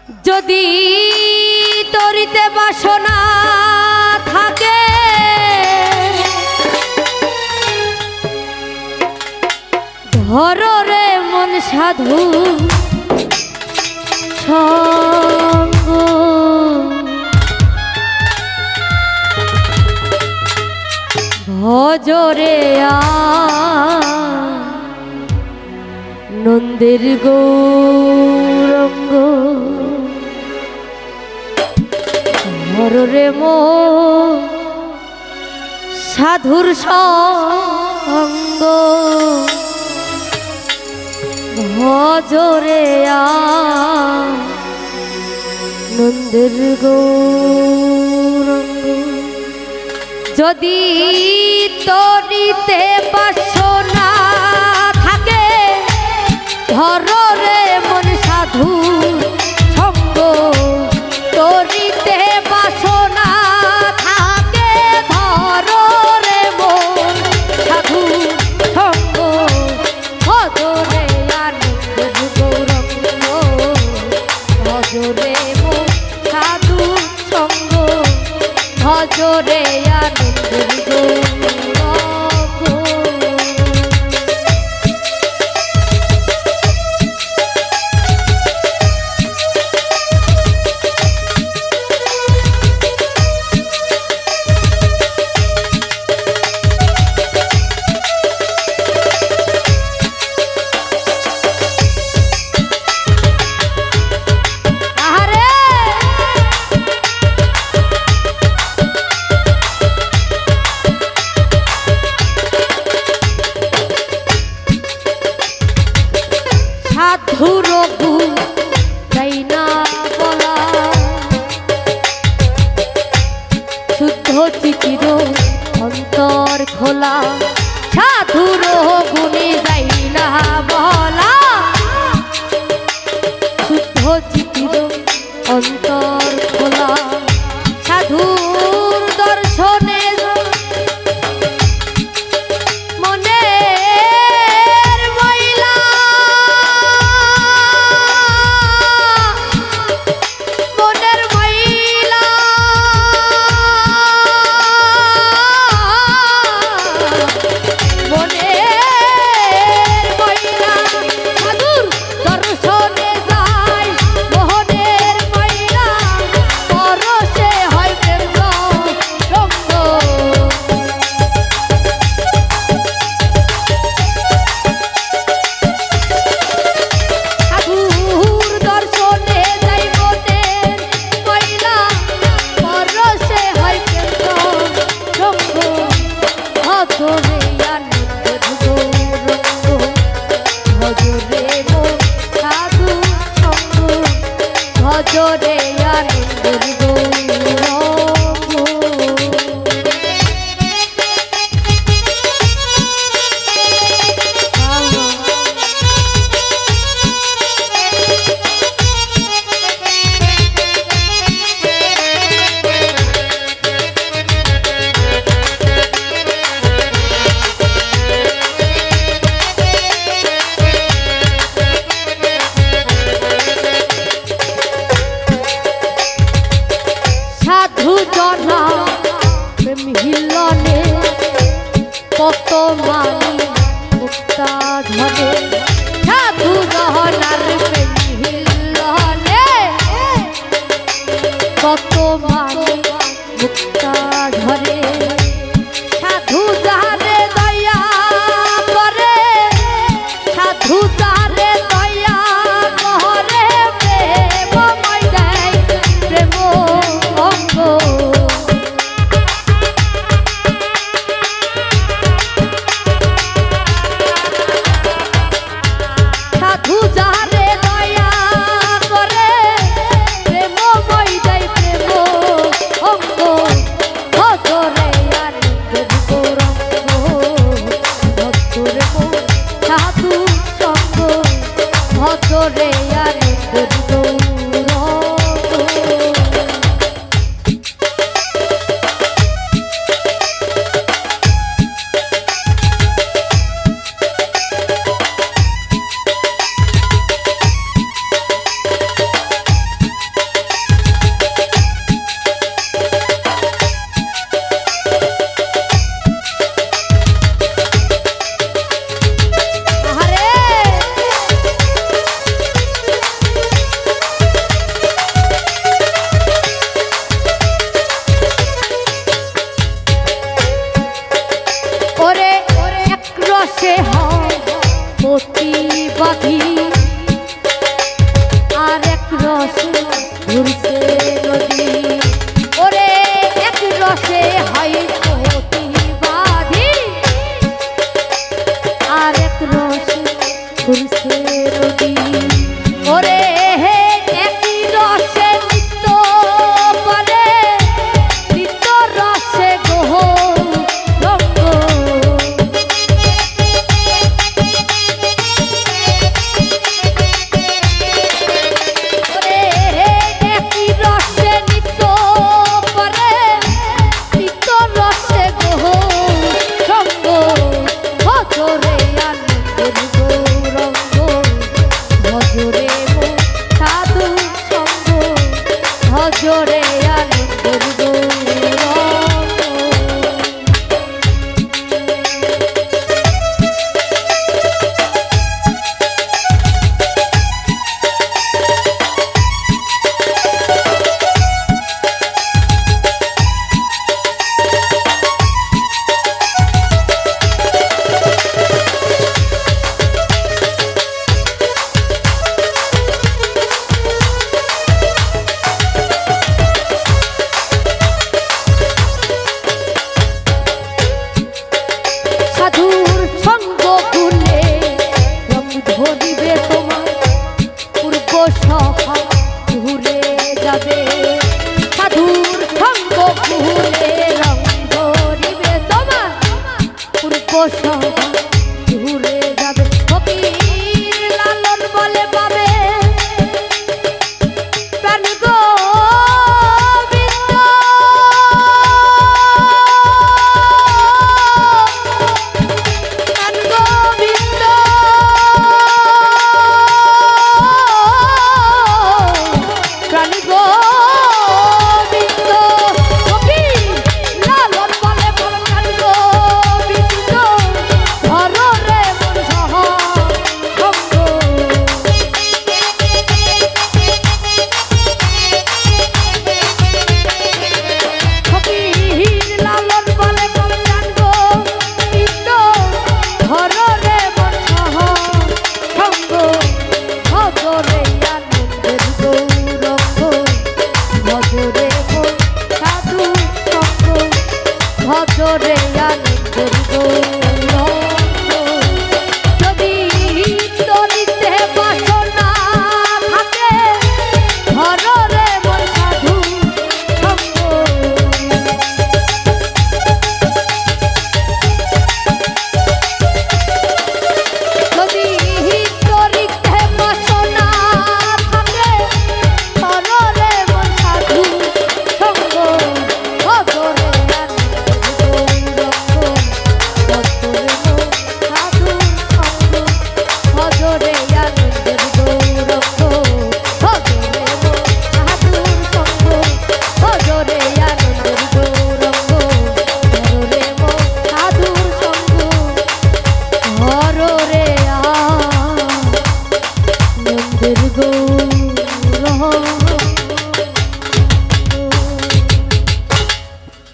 যদি তরিতে বাসনা থাকে ধরো রে মন সাধু সঙ্গ ভজরে নন্দের গৌরঙ্গ ধররে মো সাধুর সঙ্গ ভজরে নন্দের গৌরঙ্গ যদি তরিতে বাসনা থাকে ধরো রে মন সাধু সঙ্গ তরিতে বাসনা থাকে ধরো রে মন সাধু সঙ্গ ভজরে আনন্দের গৌরঙ্গ ভজরে মন সাধু সঙ্গ ভজরে আনন্দের গৌরঙ্গ সাধুরঘু তাই না বলা শুদ্ধ চিতির অন্তর খোলা সাধুর গুণে যাই না বলা শুদ্ধ চিতির অন্তর খোলা সাধুর দর্শনে ভজরে আনন্দের গৌরঙ্গ জনা প্রেম হিলনে কত মানি মুক্তা ঝরে সাধু জহনার প্রেম হিলনে কত মানি মুক্তা ঝরে সাধু যারে দয়া করে সাধু যারে দয়া করে প্রেমময় দেয় প্রেম অঙ্গ সাধু যারে দয়া করে প্রেমময় দেয় প্রেম অঙ্গ এক রসে ঘুরছে নদী